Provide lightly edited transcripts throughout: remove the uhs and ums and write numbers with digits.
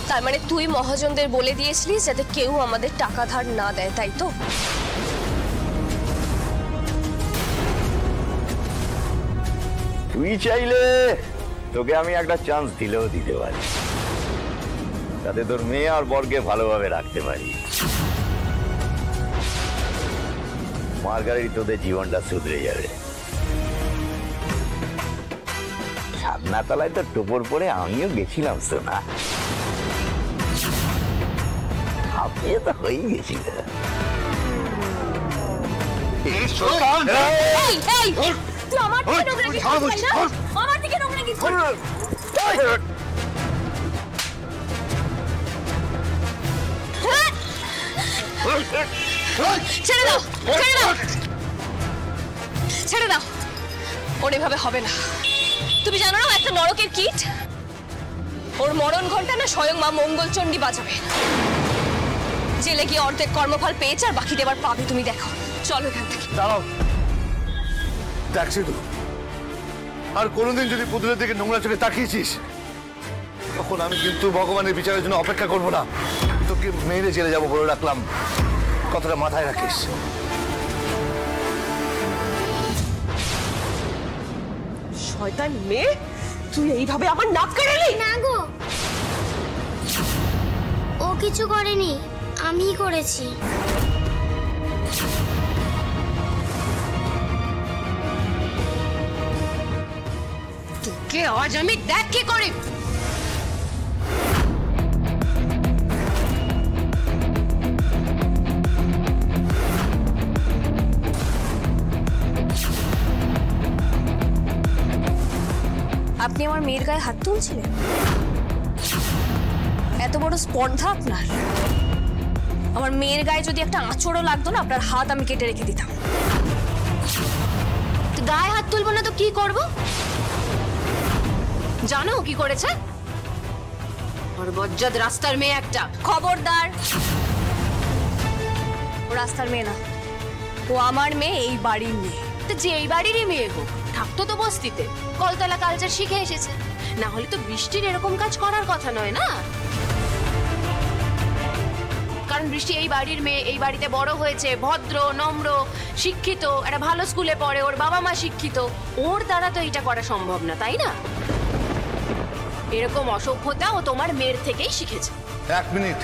তার মানে তুই মহাজনদের বলে দিয়েছিলিস যাতে কেউ আমাদের টাকা ধার না দেয়, তাই তো? তুই চাইলে তোকে আমি একটা চান্স দিলেও দিতে পারি, তাতে তোর মেয়ে আর বরকে ভালোভাবে রাখতে পারি। মার্গারেট তোদের জীবনটা শুধরে যাবে। সাদনাতলায় তো টোপর পরে আমিও গেছিলাম সোনা, আপনিও তো হয়েই গেছিল। ছেড়ে দাও, ছেড়ে দাও, ছেড়ে দাও। ওর এভাবে হবে না। তুমি জানো না একটা নরকের কীট, ওর মরণ ঘন্টা না স্বয়ং মা মঙ্গলচণ্ডী বাজাবে। জেলে গিয়ে অর্ধেক কর্মফল পেয়েছে আর বাকিটা এবার পাবে, তুমি দেখো। চলো এখান থেকে। দাঁড়াও, দেখ শুধু, আর কোনোদিন যদি পুতুলের দিকে নোংরা চোখে তাকিয়েছিস তখন আমি কিন্তু ভগবানের বিচারের জন্য অপেক্ষা করবো না। তোকে মেরে জেলে যাবো বলে রাখলাম, কথাটা মাথায় রাখিস। শয়তান মেয়ে, তুই এইভাবে আমার নাক কেড়েলি? না গো, ও কিছু করেনি, আমি করেছি। তোকে আজ আমি দেখ কি করি। আপনি আমার মেয়ের গায়ে হাত তুলছিলেন? এত বড় স্পর্ধা আপনার? আমার মেয়ের গায়ে যদি একটা আঁচড়ও লাগতো না, আপনার হাত আমি কেটে রেখে দিতাম। গায়ে হাত তুলবো না তো কি করব? জানো কি করেছে? ওর বজ্জাত রাস্তার মেয়ে একটা। খবরদার, ও রাস্তার মেয়ে না, ও আমার মেয়ে, এই বাড়ির মেয়ে। তো যে এই বাড়িরই মেয়ে হোক, থাকতো তো বস্তিতে, কলতলা কালচার শিখে এসেছে। না হলে তো বৃষ্টির এরকম কাজ করার কথা নয় না। কারণ বৃষ্টি এই বাড়ির মেয়ে, এই বাড়িতে বড় হয়েছে, ভদ্র নম্র শিক্ষিত, একটা ভালো স্কুলে পড়ে, ওর বাবা মা শিক্ষিত। ওর দ্বারা তো এটা করা সম্ভব না, তাই না? এরকম অসভ্যতা ও তোমার মেয়ের থেকেই শিখেছে। এক মিনিট,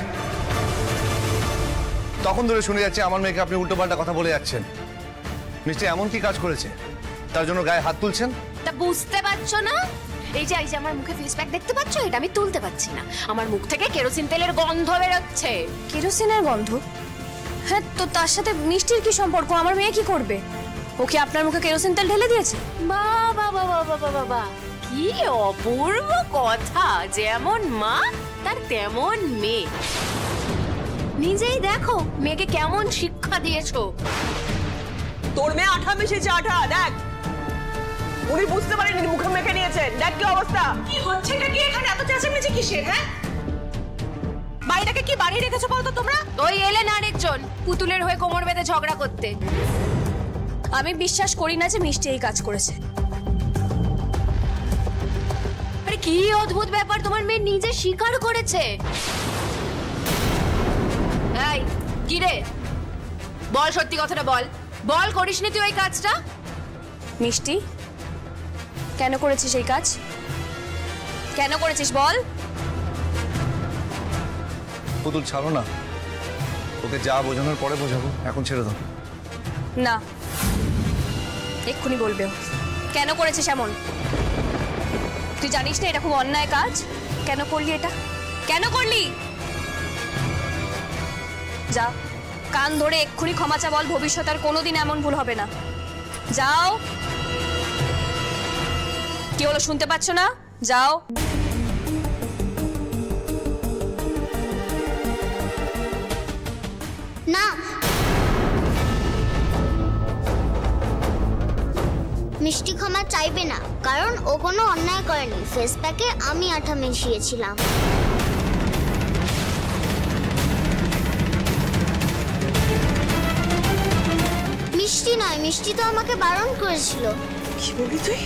তখন ধরে শুনে যাচ্ছে আমার মেয়েকে আপনি উল্টোপাল্টা কথা বলে যাচ্ছেন। নিশ্চয়ই এমন কি কাজ করেছে তার জন্য গায়ে হাত তুলছেন? তা বুঝতে পারছো না? এই যে আমার মুখে ফেস প্যাক দেখতে পাচ্ছ, এটা আমি তুলতে পারছি না। আমার মুখ থেকে কেরোসিন তেলের গন্ধ বেরোচ্ছে। কেরোসিনের গন্ধ? হ্যাঁ, তো তার সাথে মিষ্টির কি সম্পর্ক? আমার মেয়ে কি করবে? ওকে আপনার মুখে কেরোসিন তেল ঢেলে দিয়েছে? বাবা বাবা বাবা বাবা, কি অপূর্ব কথা! যেমন মা তার তেমন মেয়ে। নিজেই দেখো মেয়েকে কেমন শিক্ষা দিয়েছো। তোর মেয়ে আঠা মিশিয়েছে, আঠা। দেখ, উনি বুঝতে পারেনি, মুখে মেখে নিয়েছেন। দেখ কি অবস্থা। কি হচ্ছে এটা? কি এখানে এত চেঁচামেচি কিসের? হ্যাঁ, বাড়িটাকে কি বাড়ি রেখেছো বলতো তোমরা? ওই এলেন আরেকজন পুতুলের হয়ে কোমর বেঁধে ঝগড়া করতে। আমি বিশ্বাস করি না যে মিষ্টি এই কাজ করেছে। আরে কি অদ্ভুত ব্যাপার, তোমার মেয়ে নিজে স্বীকার করেছে। এই কি রে, বল সত্যি কথাটা বল। বল, করিসনি তুই ওই কাজটা? মিষ্টি, কেন করেছিস এই কাজ? কেন করেছিস বল? পুতুল ছাড়ো না, ওকে যা বোঝানোর পরে বোঝাবো, এখন ছেড়ে দাও। না, এক্ষুনি বলবে কেন করেছিস এমন। তুই জানিস না এটা খুব অন্যায় কাজ? কেন করলি এটা? কেন করলি? যা, কান ধরে এক্ষুনি ক্ষমা চা বল, ভবিষ্যতে আর কোনোদিন এমন ভুল হবে না। যাও। কি হলো, শুনতে পাচ্ছ না? যাও। না, মিষ্টি ক্ষমা চাইবে না, কারণ ও কোনো অন্যায় করেনি। ফেস প্যাকে আমি আঠা মিশিয়েছিলাম। মিষ্টি নয়, মিষ্টি তো আমাকে বারণ করেছিল। কি বললি তুই?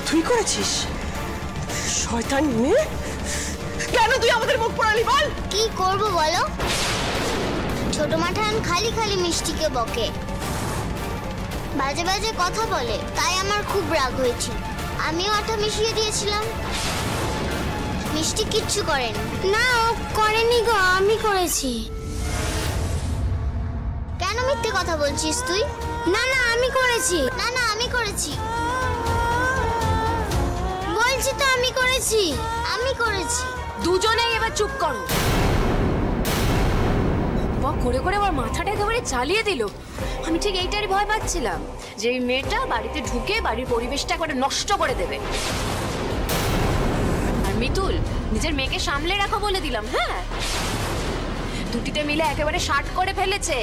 তুই করেছিস? শয়তান মেয়ে, কেন তুই আমাদের মুখ পোড়ালি বল? কি করব বলো? ছোট মাঠান খালি খালি মিষ্টিকে বকে, বাজে বাজে কথা বলে, তাই আমার খুব রাগ হয়েছিল। আমিও আটা মিশিয়ে দিয়েছিলাম। মিষ্টি কিচ্ছু করেনি। না, ও করেনি গো, আমি করেছি। কেন মিথ্যে কথা বলছিস তুই? না না, আমি করেছি। না না, আমি করেছি বলছি তো, আমি করেছি, আমি করেছি। দুজনেই এবার চুপ করো। বক করে করে আমার মাথাটা একেবারে চালিয়ে দিল। আমি ঠিক এইটারই ভয় পাচ্ছিলাম যে এই মেয়েটা বাড়িতে ঢুকে বাড়ির পরিবেশটা একেবারে নষ্ট করে দেবে। আর মিতুল, নিজের মেয়েকে সামলে রাখো বলে দিলাম। হ্যাঁ, দুটিতে মিলে একেবারে শার্ট করে ফেলেছে।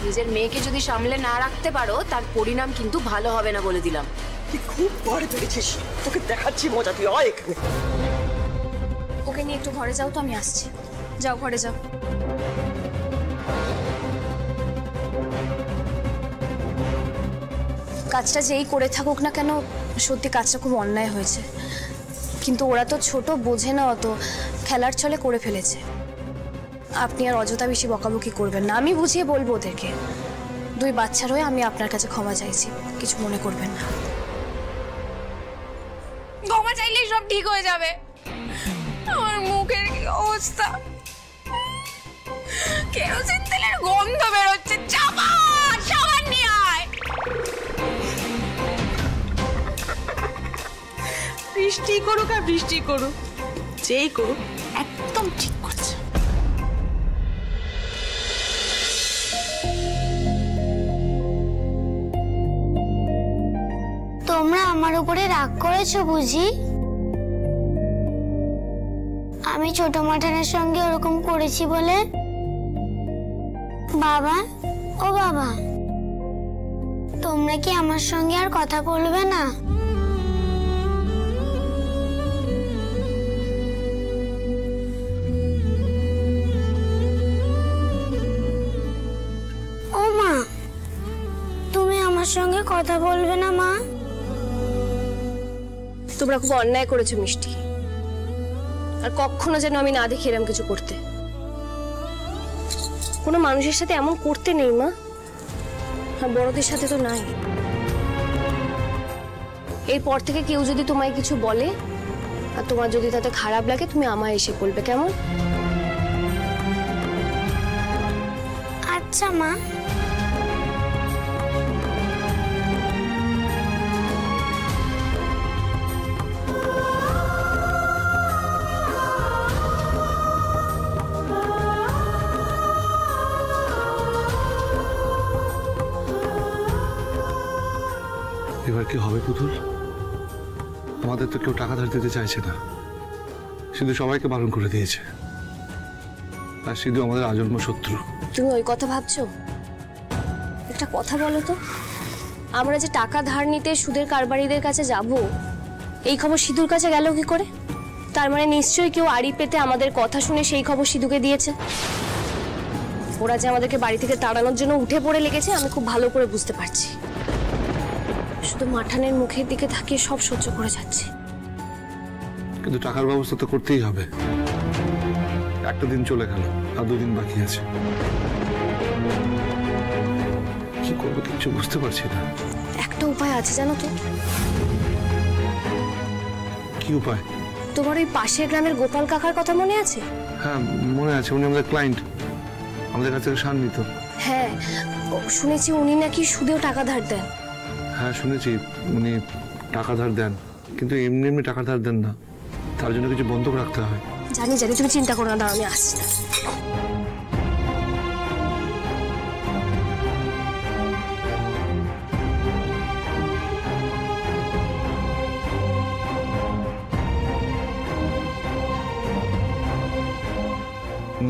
নিজের মেয়েকে যদি সামলে না রাখতে পারো তার পরিণাম কিন্তু ভালো হবে না বলে দিলাম। তুই খুব বড় পেরেছিস, তোকে দেখাচ্ছি মজা। তুই আয় এখানে। ওকে নিয়ে একটু ঘরে যাও তো, আমি আসছি। যাও ঘরে যাও। কাজটা যেই করে থাকুক না কেন, সত্যি কাজটা খুব অন্যায় হয়েছে। কিন্তু ওরা তো ছোট, বোঝে না অত, খেলার ছলে করে ফেলেছে। আপনি আর অযথা বেশি বকাবকি করবেন না, আমি বুঝিয়ে বলবো ওদেরকে। দুই বাচ্চার হয়ে আমি আপনার কাছে ক্ষমা চাইছি, কিছু মনে করবেন না। ক্ষমা চাইলেই সব ঠিক হয়ে যাবে। আমার মুখের কি অবস্থা, কেরোসিন তেলের গন্ধ বেরোচ্ছে। চাপা সাবান নিয়ে আয়। বৃষ্টি করুক আর বৃষ্টি করুক, যেই করুক একদম ঠিক করছে। তোমরা আমার উপরে রাগ করেছো বুঝি? আমি ছোট মাঠানের সঙ্গে ওরকম করেছি বলে? বাবা, ও বাবা, তোমরা কি আমার সঙ্গে আর কথা বলবে না? ও মা, তুমি আমার সঙ্গে কথা বলবে না মা? তোমরা খুব অন্যায় করেছো মিষ্টি, আর কখনো যেন আমি না দেখি এরকম কিছু করতে। কোনো মানুষের সাথে এমন করতে নেই মা, আর বড়দের সাথে তো নাই। এরপর থেকে কেউ যদি তোমায় কিছু বলে আর তোমার যদি তাতে খারাপ লাগে, তুমি আমায় এসে বলবে, কেমন? আচ্ছা মা। এবার কি হবে পুতুল? আমাদের তো কেউ টাকা ধার দিতে চাইছে না, সিধু সবাইকে বারণ করে দিয়েছে। আর সিধু আমাদের আজন্ম শত্রু। তুমি ওই কথা ভাবছো? একটা কথা বলো তো, আমরা যে টাকা ধার নিতে সুদের কারবারিদের কাছে যাব, এই খবর সিধুর কাছে গেল কি করে? তার মানে নিশ্চয়ই কেউ আড়ি পেতে আমাদের কথা শুনে সেই খবর সিধুকে দিয়েছে। ওরা যে আমাদেরকে বাড়ি থেকে তাড়ানোর জন্য উঠে পড়ে লেগেছে, আমি খুব ভালো করে বুঝতে পারছি। শুধু মাঠানের মুখের দিকে তাকিয়ে সব সহ্য করে যাচ্ছে। কিন্তু টাকার ব্যবস্থা তো করতেই হবে। একটা দিন চলে গেল, আর দুদিন বাকি আছে। কি করবো কিছু বুঝতে পারছি না। একটা উপায় আছে জানো তো? কি উপায়? তোমার ওই পাশের গ্রামের গোপাল কাকার কথা মনে আছে? হ্যাঁ মনে আছে, উনি আমাদের ক্লায়েন্ট, আমাদের কাছ থেকে সার নিত। হ্যাঁ, শুনেছি উনি নাকি সুদেও টাকা ধার দেন। হ্যাঁ শুনেছি উনি টাকা ধার দেন, কিন্তু এমনি এমনি টাকা ধার দেন না, তার জন্য কিছু বন্ধক রাখতে হয়। জানি জানি, তুমি চিন্তা করো না, দাঁড়াও আমি আসছি।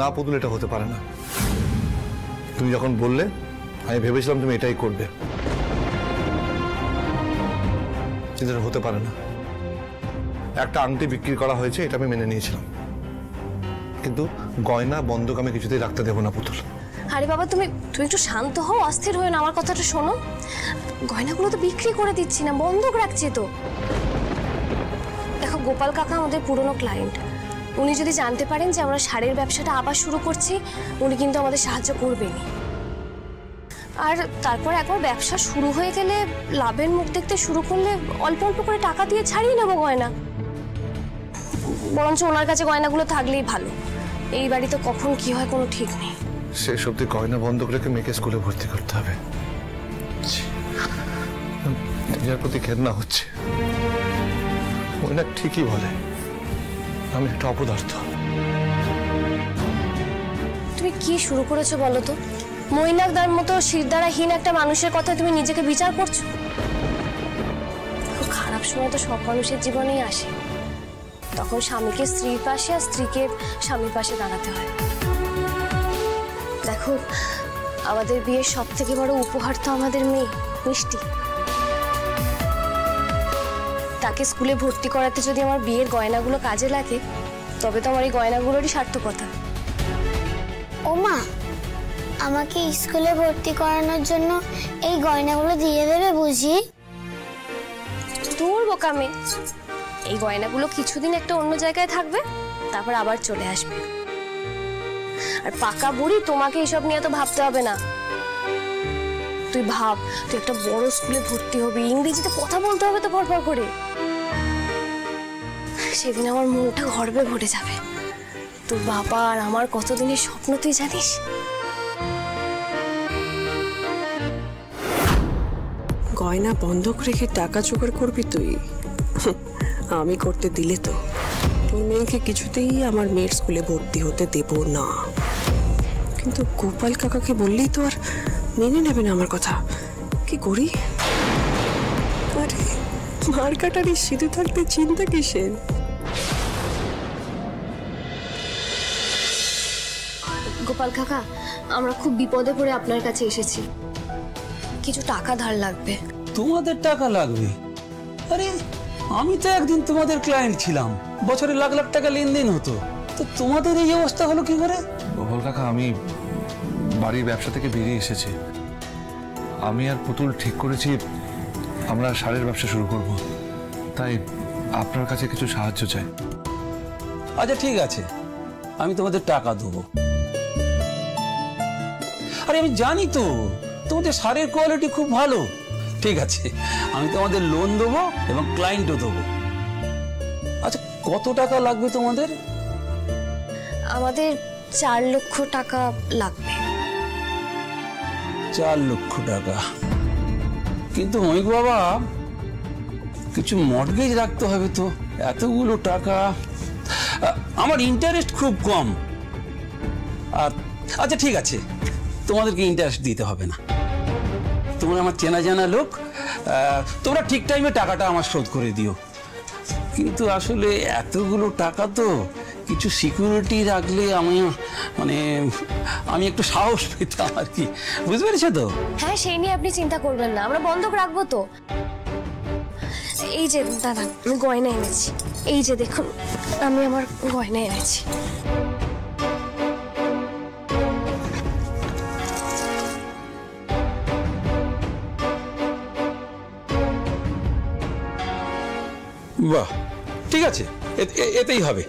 না পুতুল, এটা হতে পারে না। তুমি যখন বললে আমি ভেবেছিলাম তুমি এটাই করবে, কিন্তু এটা হতে পারে না। একটা আংটি বিক্রি করা হয়েছে, এটা আমি মেনে নিয়েছিলাম, কিন্তু গয়না বন্ধক আমি কিছুতেই রাখতে দেবো না পুতুল। আরে বাবা, তুমি একটু শান্ত হও, অস্থির হয়ে না, আমার কথাটা শোনো। গয়নাগুলো তো বিক্রি করে দিচ্ছি না, বন্ধক রাখছি তো। দেখো, গোপাল কাকা আমাদের পুরনো ক্লায়েন্ট। উনি যদি জানতে পারেন যে আমরা শাড়ির ব্যবসাটা আবার শুরু করছি, উনি কিন্তু আমাদের সাহায্য করবেনই। আর তারপর একবার ব্যবসা শুরু হয়ে গেলে লাভের মুখ দেখতে শুরু করলে অল্প অল্প করে টাকা দিয়ে ছাড়িয়ে নেবো গয়না। বরঞ্চ ওনার কাছে গয়নাগুলো থাকলেই ভালো। এই বাড়িতে কখন কি হয় কোনো ঠিক নেই। সে সত্যি গয়না বন্ধ করে মেয়েকে স্কুলে ভর্তি করতে হবে। নিজের প্রতি ঘেন্না হচ্ছে। ময়না ঠিকই বলে, আমি একটা অপদার্থ। তুমি কি শুরু করেছো বলো তো? মৈনাকদার মতো শিরদাঁড়াহীন একটা মানুষের কথা তুমি নিজেকে বিচার করছো? খুব খারাপ সময় তো সব মানুষের জীবনেই আসে। তখন স্বামীকে স্ত্রীর পাশে আর স্ত্রীকে স্বামীর পাশে দাঁড়াতে হয়। দেখো, আমাদের বিয়ের সব থেকে বড় উপহার তো আমাদের মেয়ে মিষ্টি। তাকে স্কুলে ভর্তি করাতে যদি আমার বিয়ের গয়নাগুলো কাজে লাগে, তবে তো আমার এই গয়নাগুলোরই সার্থকতা। ও মা, আমাকে স্কুলে ভর্তি করানোর জন্য এই গয়নাগুলো দিয়ে দেবে বুঝি? দূর বোকামে, এই গয়নাগুলো কিছুদিন একটা অন্য জায়গায় থাকবে, তারপর আবার চলে আসবে। আর পাকা বুড়ি, তোমাকে এসব নিয়ে তো ভাবতে হবে না। তুই ভাব, তুই একটা বড় স্কুলে ভর্তি হবি, ইংরেজিতে কথা বলতে হবে তো পরপর করে। সেদিন আমার মনটা গর্বে ভরে যাবে। তোর বাবা আর আমার কতদিনের স্বপ্ন তুই জানিস? গয়না বন্ধক রেখে টাকা জোগাড় করবি তুই? আমি করতে দিলে তো তোর মেয়েকে কিছুতেই আমার মেয়ের স্কুলে ভর্তি হতে দেব না। কিন্তু গোপাল কাকাকে বললেই তো আর মেনে নেবে না আমার কথা। কি করি? আরে মার কাটারি সিধু থাকতে চিন্তা কিসের? গোপাল কাকা, আমরা খুব বিপদে পড়ে আপনার কাছে এসেছি। কিছু টাকা ধার লাগবে। তোমাদের টাকা লাগবে? আরে আমি তো একদিন তোমাদের ক্লায়েন্ট ছিলাম, বছরে লাখ লাখ টাকা লেনদেন হতো। তো তোমাদের এই অবস্থা হলো কি করে? গোপাল কাকা, আমি বাড়ির ব্যবসা থেকে বেরিয়ে এসেছি। আমি আর পুতুল ঠিক করেছি আমরা শাড়ির ব্যবসা শুরু করব। তাই আপনার কাছে কিছু সাহায্য চাই। আচ্ছা ঠিক আছে, আমি তোমাদের টাকা দেবো। আরে আমি জানি তো তোমাদের শাড়ির কোয়ালিটি খুব ভালো। ঠিক আছে, আমি তোমাদের লোন দেবো এবং ক্লায়েন্টও দেবো। আচ্ছা কত টাকা লাগবে তোমাদের? আমাদের 4 লক্ষ টাকা লাগবে। 4 লক্ষ টাকা? কিন্তু মহিক বাবা, কিছু মর্টগেজ রাখতে হবে তো। এতগুলো টাকা, আমার ইন্টারেস্ট খুব কম। আর আচ্ছা ঠিক আছে, তোমাদেরকে ইন্টারেস্ট দিতে হবে না। তোমরা আমার চেনা জানা লোক, তোমরা ঠিক টাইমে টাকাটা আমার শোধ করে দিও। কিন্তু আসলে এতগুলো টাকা তো কিছু সিকিউরিটি রাখলে আমি একটু সাহস পেতাম আর কি, বুঝতে পেরেছো তো? হ্যাঁ, সেই নিয়ে আপনি চিন্তা করবেন না, আমরা বন্ধক রাখবো তো। এই যে দাদা, আমি গয়না এনেছি। এই যে দেখুন, আমি আমার গয়না এনেছি। বাহ, ঠিক আছে, এতেই হবে।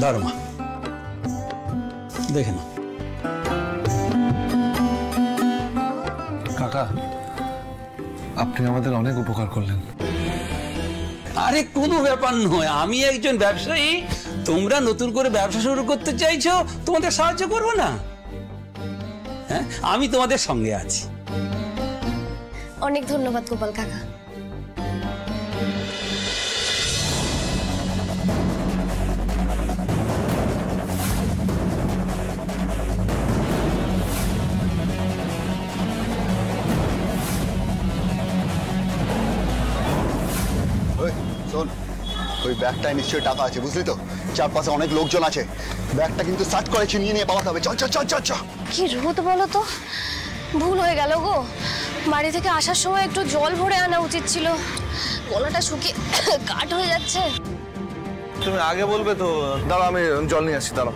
দাঁড়ো মা, দেখে না। কাকা, আপনি আমাদের অনেক উপকার করলেন। আরে কোনো ব্যাপার নয়, আমি একজন ব্যবসায়ী, তোমরা নতুন করে ব্যবসা শুরু করতে চাইছো, তোমাদের সাহায্য করবো না? হ্যাঁ, আমি তোমাদের সঙ্গে আছি। অনেক ধন্যবাদ গোপাল কাকা। শোন, ওই ব্যাগটায় নিশ্চয়ই টাকা আছে, বুঝলি তো? চারপাশে অনেক লোকজন আছে, ব্যাগটা কিন্তু সার্চ করে ছিনিয়ে নিয়ে পাওয়াতে হবে। চল চল চল চল চল। কি রোদ বলো তো, ভুল হয়ে গেল গো। বাড়ি থেকে আসার সময় একটু জল ভরে আনা উচিত ছিল। গলাটা শুকিয়ে কাঠ হয়ে যাচ্ছে। তুমি আগে বলবে তো। দাঁড়াও, আমি জল নিয়ে আসছি, দাঁড়াও।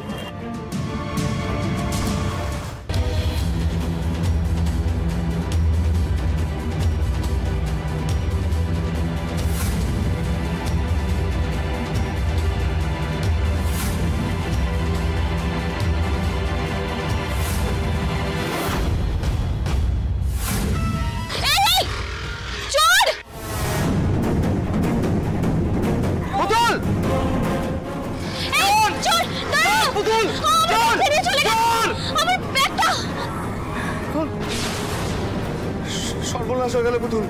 সর্বনাশ হয়ে গেল পুতুল,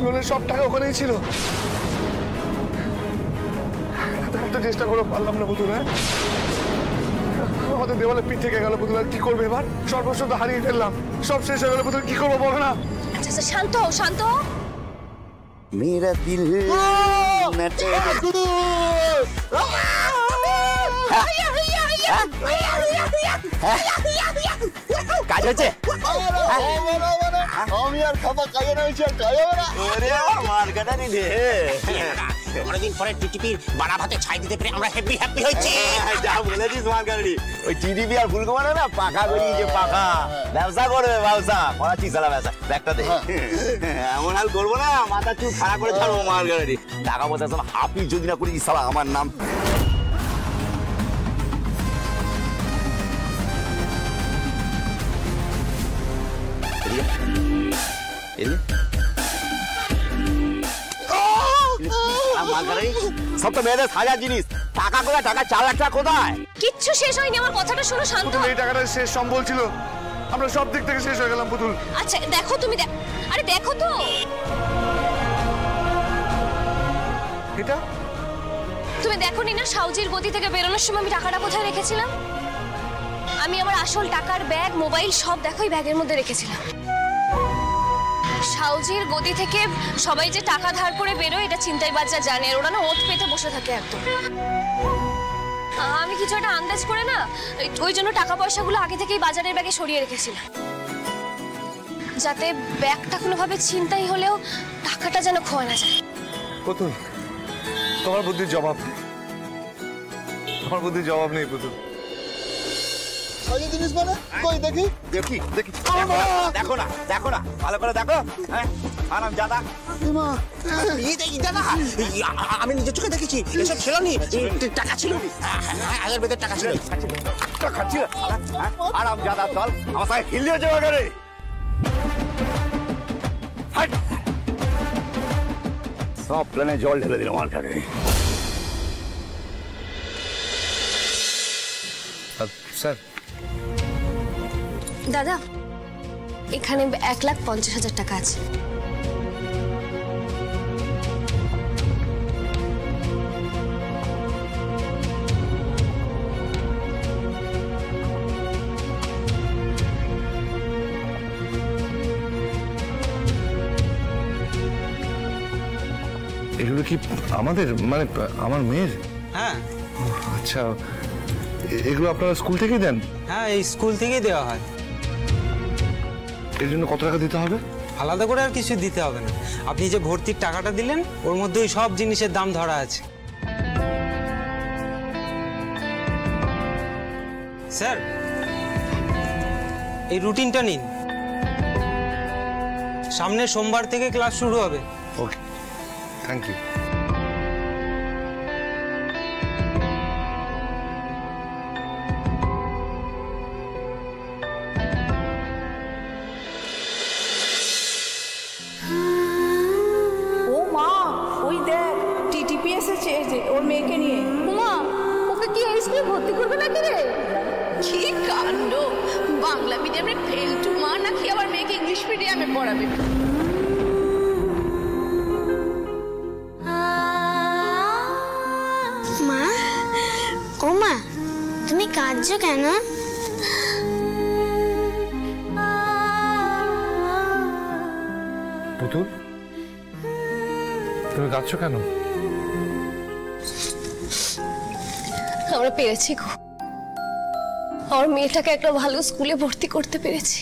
লোনের সব টাকা ওখানেই ছিল। একটা চেষ্টা করে পারলাম না পুতুল। হ্যাঁ, আমাদের দেওয়ালে পিঠ থেকে গেল পুতুল। আর কি করবে এবার? সর্বস্ব তো হারিয়ে ফেললাম, সব শেষ হয়ে গেল পুতুল। কি করবো বলো না? আচ্ছা আচ্ছা, শান্ত হও, শান্ত হও। মেরা দিল কাজ হচ্ছে। আমি আর খাবার খাইয়ে নিয়েছি, আর খাইয়ে না। মার কাটা নিলে অনেকদিন পরে টিটিপির বাড়া ভাতে ছাই দিতে পেরে আমরা হ্যাপি হ্যাপি হয়েছি। যা বলেছিস মার কাটানি, ওই টিডিপি আর ফুলকুমার না পাখা বেরিয়েছে, পাখা ব্যবসা করবে, ব্যবসা করাচ্ছি সালা ব্যবসা। ব্যাগটা দে। এমন হাল করবো না, মাথা চুল খাড়া করে ছাড়বো মার কাটানি। টাকা পয়সা সব হাফি যদি না করি সালা আমার নাম। সব তো মেয়েদের সাজার জিনিস। টাকা কোথায়? টাকা 4 লাখ টাকা কোথায়? কিচ্ছু শেষ হয়নি, আমার কথাটা শোনো, শান্ত পুতুল, হও। এই টাকাটা শেষ সম্বল ছিল, আমরা সব দিক থেকে শেষ হয়ে গেলাম পুতুল। আচ্ছা দেখো, তুমি আরে দেখো তো। এটা তুমি দেখোনি না সাউজির গদি থেকে বেরোনোর সময় আমি টাকাটা কোথায় রেখেছিলাম? আমি আমার আসল টাকার ব্যাগ, মোবাইল সব দেখো এই ব্যাগের মধ্যে রেখেছিলাম। সাউজির গদি থেকে সবাই যে টাকা ধার করে বেরোয় এটা ছিনতাইবাজরা জানে, ওরা না ওত পেতে বসে থাকে একদম। আমি কিছু একটা আন্দাজ করে না ওই জন্য টাকা পয়সাগুলো আগে থেকেই বাজারের ব্যাগে সরিয়ে রেখেছিলাম, যাতে ব্যাগটা কোনোভাবে ছিনতাই হলেও টাকাটা যেন খোয়া না যায়। পুতুল, তোমার বুদ্ধির জবাব নেই, তোমার বুদ্ধির জবাব নেই পুতুল। সাজিয়ে জিনিস মানে কই দেখি দেখি দেখি, দেখো না, দেখো না, ভালো করে দেখো। হ্যাঁ, আরাম জাদা। আমি নিজের চোখে দেখেছি, এসব ছিল নি, টাকা ছিল, আগের বেদের টাকা ছিল। খাচ্ছি আরাম জাদা, চল আমার সাথে হিল দিয়েছে বাগারে। সব প্লেনে জল ঢেলে দিল আমার কাছে। স্যার, দাদা এখানে 1,50,000 টাকা আছে। এগুলো কি আমাদের, মানে আমার মেয়ের? হ্যাঁ। আচ্ছা, এগুলো আপনারা স্কুল থেকেই দেন? হ্যাঁ, এই স্কুল থেকেই দেওয়া হয়। এর জন্য কত টাকা দিতে হবে? আলাদা করে আর কিছু দিতে হবে না, আপনি যে ভর্তির টাকাটা দিলেন ওর মধ্যে ওই সব জিনিসের দাম ধরা আছে। স্যার, এই রুটিনটা নিন, সামনের সোমবার থেকে ক্লাস শুরু হবে। ওকে, থ্যাংক ইউ। ও মা, ওই দেখ টিটিপি এসেছে ওর মেয়েকে নিয়ে। মা, ওকে কি এই স্কুলে ভর্তি করবে নাকি রে? কি কাণ্ড! বাংলা মিডিয়ামে ফেলটু মা নাকি আবার মেয়েকে ইংলিশ মিডিয়ামে পড়াবে। মা, ও মা, তুমি কাঁদছো কেন? পুতুল, তুমি কাঁদছো কেন? আমরা পেরেছি গো, আমার মেয়েটাকে একটা ভালো স্কুলে ভর্তি করতে পেরেছি।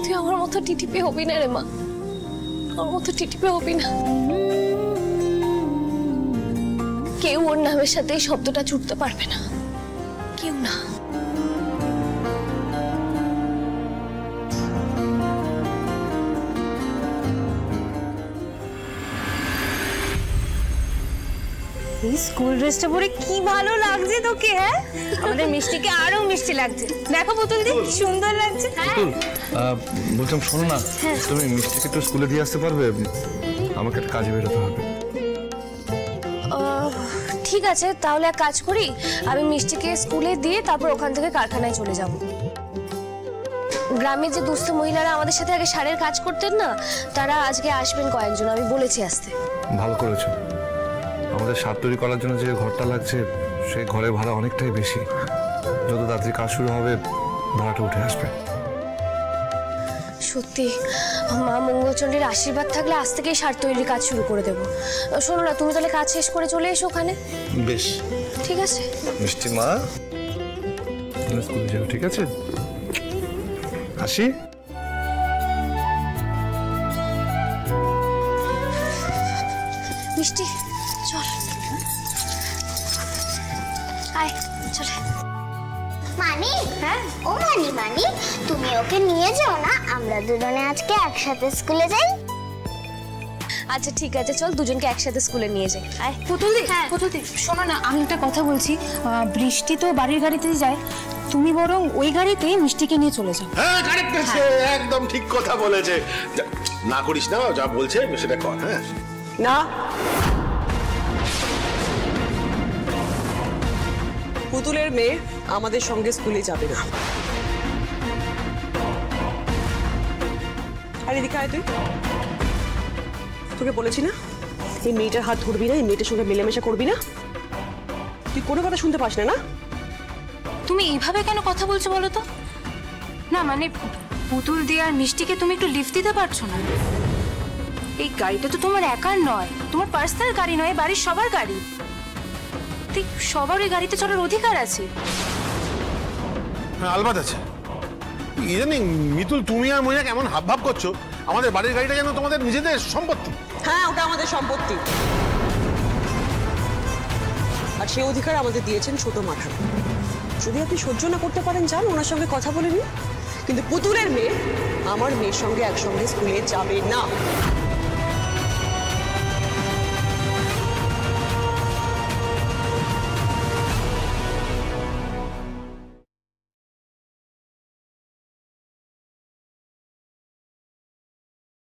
তুই আমার মতো টিটিপি হবি না রে মা, আমার মতো টিটিপি হবি না। কেউ ওর নামের সাথে এই শব্দটা জুড়তে পারবে না, কেউ না। এই স্কুল ড্রেসটা পরে কি ভালো লাগছে তোকে। হ্যাঁ, আমাদের মিষ্টিকে আরো মিষ্টি লাগছে। দেখো পুতুল দি, কি সুন্দর লাগছে। বলছিলাম শোনো না, তুমি মিষ্টিকে একটু স্কুলে দিয়ে আসতে পারবে? আমাকে একটা কাজে বেরোতে হবে। ঠিক আছে, তাহলে এক কাজ করি, আমি মিষ্টিকে স্কুলে দিয়ে তারপর ওখান থেকে কারখানায় চলে যাব। গ্রামের যে দুস্থ মহিলারা আমাদের সাথে আগে সারের কাজ করতেন না, তারা আজকে আসবেন কয়েকজন, আমি বলেছি আসতে। ভালো করেছো। আমাদের সার তৈরি করার জন্য যে ঘরটা লাগছে সেই ঘরের ভাড়া অনেকটাই বেশি। যত তাড়াতাড়ি কাজ শুরু হবে ভাড়াটা উঠে আসবে। সত্যি মা মঙ্গলচণ্ডীর আশীর্বাদ থাকলে আজ থেকেই সার তৈরির কাজ শুরু করে দেবো। শোনো না, তুমি তাহলে কাজ শেষ করে চলে এসো ওখানে। বেশ, ঠিক আছে। মিষ্টি মা, স্কুলে যাও, ঠিক আছে? আসি। মিষ্টি চল, আয় চলে। মানি, হ্যাঁ ও মানি, তুমি ওকে নিয়ে যাও না, আমরা দুজনে আজকে একসাথে স্কুলে যাই। আচ্ছা ঠিক আছে, চল দুজনকে একসাথে স্কুলে নিয়ে যাই। আয় পুতুল দি, পুতুল দি শোনো না, আমি একটা কথা বলছি। বৃষ্টি তো বাড়ির গাড়িতেই যায়, তুমি বরং ওই গাড়িতে মিষ্টিকে নিয়ে চলে যাও। হ্যাঁ, কারেক্ট আছে, একদম ঠিক কথা বলেছে। না করিস না, যা বলছে সেটা কর। হ্যাঁ না, পুতুলের মেয়ে আমাদের সঙ্গে স্কুলে যাবে না। আর এদিকে আয় তুই, তোকে বলেছি না এই মেয়েটার হাত ধরবি না, এই মেয়েটার সঙ্গে মেলামেশা করবি না। তুই কোনো কথা শুনতে পাস না না? তুমি এইভাবে কেন কথা বলছো বলো তো? না মানে পুতুল দিয়ে আর মিষ্টিকে তুমি একটু লিফট দিতে পারছো না? এই গাড়িটা তো তোমার একার নয়, তোমার পার্সোনাল গাড়ি নয়, বাড়ির সবার গাড়ি। ঠিক সবার ওই গাড়িতে চড়ার অধিকার আছে। হ্যাঁ, আলবাত আছে। ইদানিং মিতুল, তুমি আর মইনা কেমন হাব ভাব করছো? আমাদের বাড়ির গাড়িটা যেন তোমাদের নিজেদের সম্পত্তি। হ্যাঁ, ওটা আমাদের সম্পত্তি, আর সেই অধিকার আমাদের দিয়েছেন ছোট মাঠান। যদি আপনি সহ্য না করতে পারেন যান, ওনার সঙ্গে কথা বলে নিন, কিন্তু পুতুলের মেয়ে আমার মেয়ের সঙ্গে একসঙ্গে স্কুলে যাবে না।